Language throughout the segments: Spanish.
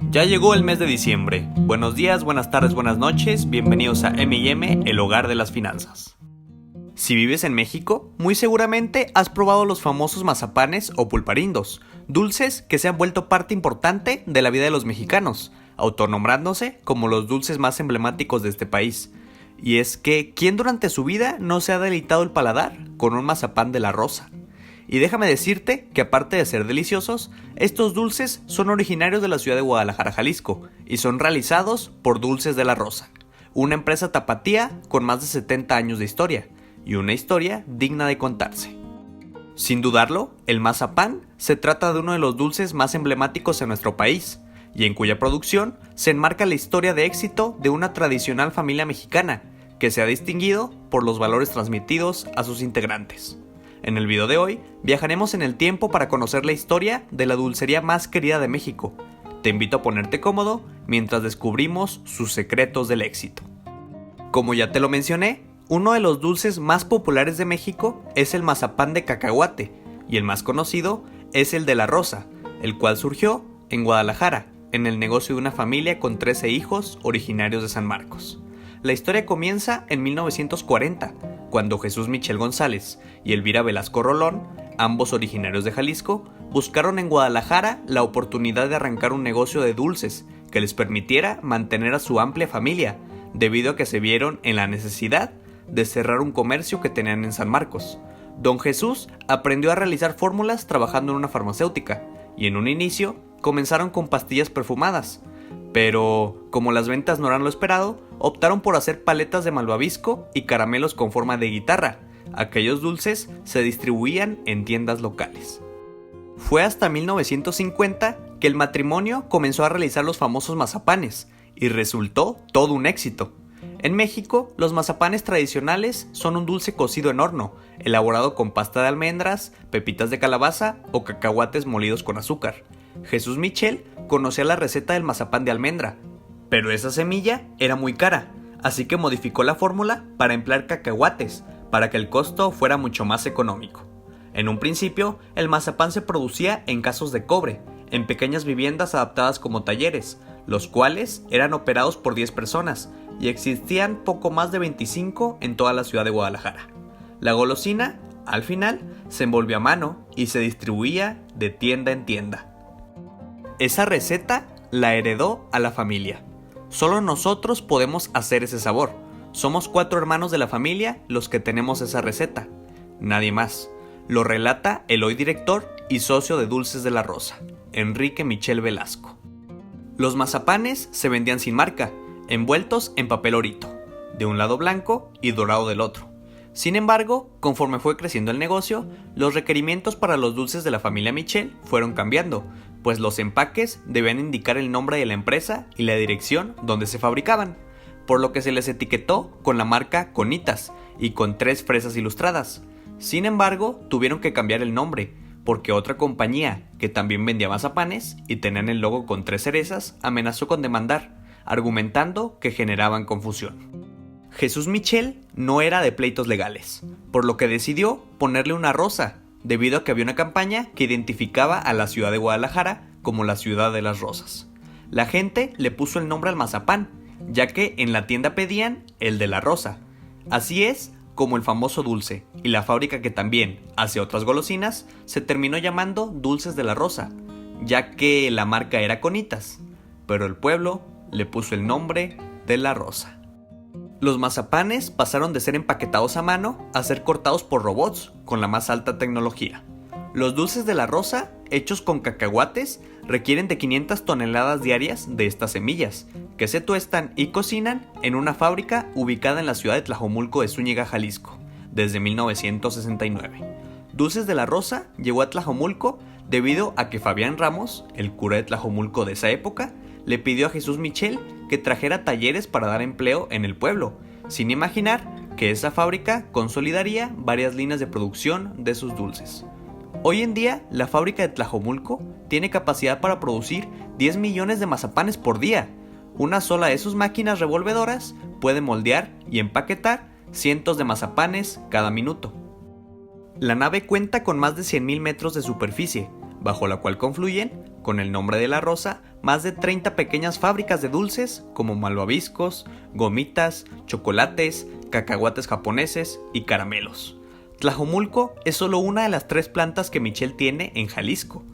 Ya llegó el mes de diciembre. Buenos días, buenas tardes, buenas noches. Bienvenidos a M&M, el hogar de las finanzas. Si vives en México, muy seguramente has probado los famosos mazapanes o pulparindos, dulces que se han vuelto parte importante de la vida de los mexicanos, autonombrándose como los dulces más emblemáticos de este país. Y es que, ¿quién durante su vida no se ha deleitado el paladar con un mazapán de la Rosa? Y déjame decirte que aparte de ser deliciosos, estos dulces son originarios de la ciudad de Guadalajara, Jalisco, y son realizados por Dulces de la Rosa, una empresa tapatía con más de 70 años de historia, y una historia digna de contarse. Sin dudarlo, el mazapán se trata de uno de los dulces más emblemáticos en nuestro país, y en cuya producción se enmarca la historia de éxito de una tradicional familia mexicana, que se ha distinguido por los valores transmitidos a sus integrantes. En el video de hoy, viajaremos en el tiempo para conocer la historia de la dulcería más querida de México. Te invito a ponerte cómodo mientras descubrimos sus secretos del éxito. Como ya te lo mencioné, uno de los dulces más populares de México es el mazapán de cacahuate, y el más conocido es el de la Rosa, el cual surgió en Guadalajara, en el negocio de una familia con 13 hijos originarios de San Marcos. La historia comienza en 1940, cuando Jesús Michel González y Elvira Velasco Rolón, ambos originarios de Jalisco, buscaron en Guadalajara la oportunidad de arrancar un negocio de dulces que les permitiera mantener a su amplia familia, debido a que se vieron en la necesidad de cerrar un comercio que tenían en San Marcos. Don Jesús aprendió a realizar fórmulas trabajando en una farmacéutica, y en un inicio comenzaron con pastillas perfumadas, pero como las ventas no eran lo esperado, optaron por hacer paletas de malvavisco y caramelos con forma de guitarra. Aquellos dulces se distribuían en tiendas locales. Fue hasta 1950 que el matrimonio comenzó a realizar los famosos mazapanes, y resultó todo un éxito. En México, los mazapanes tradicionales son un dulce cocido en horno, elaborado con pasta de almendras, pepitas de calabaza o cacahuates molidos con azúcar. Jesús Michel conocía la receta del mazapán de almendra, pero esa semilla era muy cara, así que modificó la fórmula para emplear cacahuates, para que el costo fuera mucho más económico. En un principio, el mazapán se producía en casos de cobre, en pequeñas viviendas adaptadas como talleres, los cuales eran operados por 10 personas, y existían poco más de 25 en toda la ciudad de Guadalajara. La golosina, al final, se envolvió a mano y se distribuía de tienda en tienda. Esa receta la heredó a la familia. Solo nosotros podemos hacer ese sabor. Somos 4 hermanos de la familia los que tenemos esa receta. Nadie más. Lo relata el hoy director y socio de Dulces de la Rosa, Enrique Michel Velasco. Los mazapanes se vendían sin marca, envueltos en papel orito, de un lado blanco y dorado del otro. Sin embargo, conforme fue creciendo el negocio, los requerimientos para los dulces de la familia Michel fueron cambiando, pues los empaques debían indicar el nombre de la empresa y la dirección donde se fabricaban, por lo que se les etiquetó con la marca Conitas y con 3 fresas ilustradas. Sin embargo, tuvieron que cambiar el nombre, porque otra compañía, que también vendía mazapanes y tenían el logo con 3 cerezas, amenazó con demandar, argumentando que generaban confusión. Jesús Michel no era de pleitos legales, por lo que decidió ponerle una rosa, debido a que había una campaña que identificaba a la ciudad de Guadalajara como la ciudad de las rosas. La gente le puso el nombre al mazapán, ya que en la tienda pedían el de la rosa. Así es como el famoso dulce, y la fábrica que también hace otras golosinas, se terminó llamando Dulces de la Rosa, ya que la marca era Conitas, pero el pueblo le puso el nombre de la Rosa. Los mazapanes pasaron de ser empaquetados a mano a ser cortados por robots con la más alta tecnología. Los dulces de la Rosa, hechos con cacahuates, requieren de 500 toneladas diarias de estas semillas, que se tuestan y cocinan en una fábrica ubicada en la ciudad de Tlajomulco de Zúñiga, Jalisco, desde 1969. Dulces de la Rosa llegó a Tlajomulco debido a que Fabián Ramos, el cura de Tlajomulco de esa época, le pidió a Jesús Michel que trajera talleres para dar empleo en el pueblo, sin imaginar que esa fábrica consolidaría varias líneas de producción de sus dulces. Hoy en día, la fábrica de Tlajomulco tiene capacidad para producir 10 millones de mazapanes por día. Una sola de sus máquinas revolvedoras puede moldear y empaquetar cientos de mazapanes cada minuto. La nave cuenta con más de 100.000 metros de superficie, bajo la cual confluyen con el nombre de La Rosa, más de 30 pequeñas fábricas de dulces como malvaviscos, gomitas, chocolates, cacahuates japoneses y caramelos. Tlajomulco es solo una de las 3 plantas que Michel tiene en Jalisco.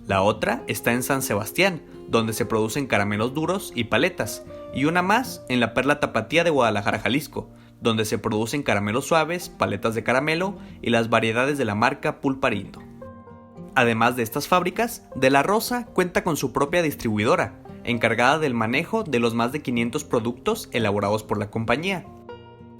La otra está en San Sebastián, donde se producen caramelos duros y paletas, y una más en la Perla Tapatía de Guadalajara, Jalisco, donde se producen caramelos suaves, paletas de caramelo y las variedades de la marca Pulparindo. Además de estas fábricas, De La Rosa cuenta con su propia distribuidora, encargada del manejo de los más de 500 productos elaborados por la compañía.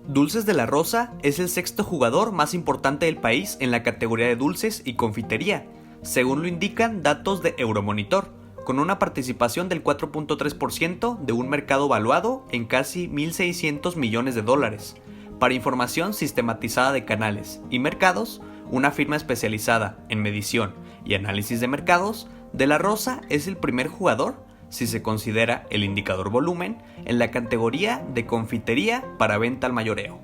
Dulces de La Rosa es el 6º jugador más importante del país en la categoría de dulces y confitería, según lo indican datos de Euromonitor, con una participación del 4.3% de un mercado valuado en casi $1.600 millones. Para información sistematizada de canales y mercados, una firma especializada en medición y análisis de mercados, De La Rosa es el primer jugador, si se considera el indicador volumen, en la categoría de confitería para venta al mayoreo.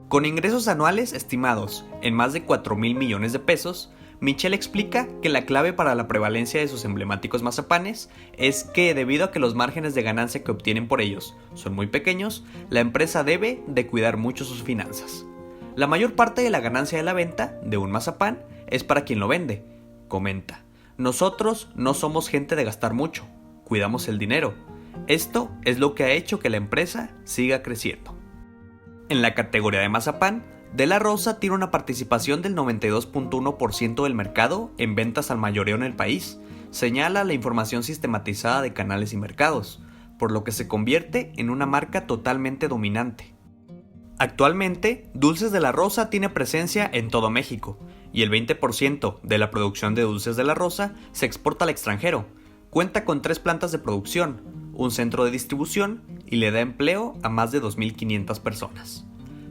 Con ingresos anuales estimados en más de 4,000 millones de pesos, Michel explica que la clave para la prevalencia de sus emblemáticos mazapanes es que, debido a que los márgenes de ganancia que obtienen por ellos son muy pequeños, la empresa debe de cuidar mucho sus finanzas. La mayor parte de la ganancia de la venta de un mazapán es para quien lo vende, comenta. Nosotros no somos gente de gastar mucho, cuidamos el dinero. Esto es lo que ha hecho que la empresa siga creciendo. En la categoría de mazapán, De La Rosa tiene una participación del 92.1% del mercado en ventas al mayoreo en el país, señala la información sistematizada de canales y mercados, por lo que se convierte en una marca totalmente dominante. Actualmente, Dulces de La Rosa tiene presencia en todo México, y el 20% de la producción de Dulces de La Rosa se exporta al extranjero. Cuenta con 3 plantas de producción, un centro de distribución y le da empleo a más de 2,500 personas.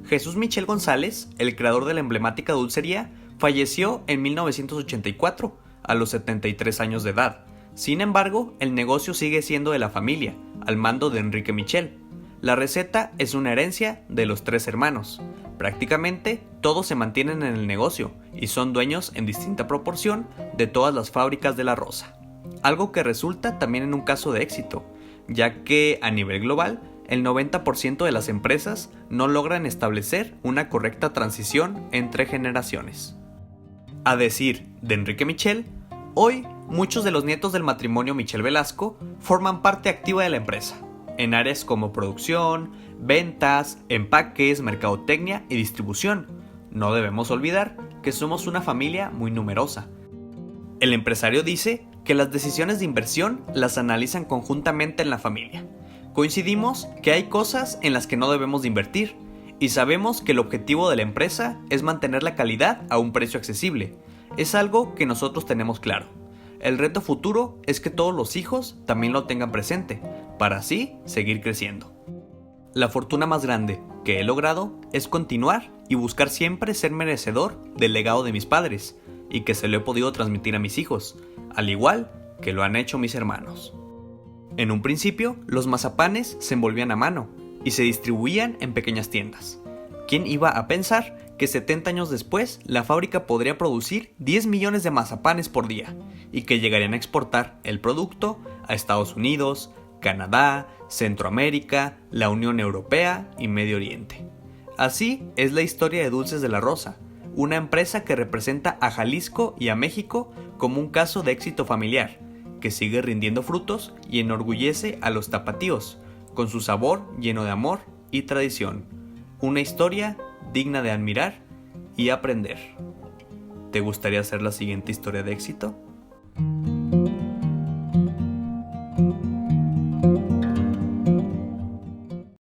Jesús Michel González, el creador de la emblemática dulcería, falleció en 1984, a los 73 años de edad. Sin embargo, el negocio sigue siendo de la familia, al mando de Enrique Michel. La receta es una herencia de los 3 hermanos. Prácticamente todos se mantienen en el negocio y son dueños en distinta proporción de todas las fábricas de La Rosa. Algo que resulta también en un caso de éxito, ya que a nivel global, el 90% de las empresas no logran establecer una correcta transición entre generaciones. A decir de Enrique Michel, hoy muchos de los nietos del matrimonio Michel Velasco forman parte activa de la empresa, en áreas como producción, ventas, empaques, mercadotecnia y distribución. No debemos olvidar que somos una familia muy numerosa. El empresario dice que las decisiones de inversión las analizan conjuntamente en la familia. Coincidimos que hay cosas en las que no debemos de invertir y sabemos que el objetivo de la empresa es mantener la calidad a un precio accesible. Es algo que nosotros tenemos claro. El reto futuro es que todos los hijos también lo tengan presente, para así seguir creciendo. La fortuna más grande que he logrado es continuar y buscar siempre ser merecedor del legado de mis padres y que se lo he podido transmitir a mis hijos, al igual que lo han hecho mis hermanos. En un principio, los mazapanes se envolvían a mano y se distribuían en pequeñas tiendas. ¿Quién iba a pensar que 70 años después la fábrica podría producir 10 millones de mazapanes por día y que llegarían a exportar el producto a Estados Unidos, Canadá, Centroamérica, la Unión Europea y Medio Oriente? Así es la historia de Dulces de La Rosa, una empresa que representa a Jalisco y a México como un caso de éxito familiar, que sigue rindiendo frutos y enorgullece a los tapatíos, con su sabor lleno de amor y tradición. Una historia digna de admirar y aprender. ¿Te gustaría hacer la siguiente historia de éxito?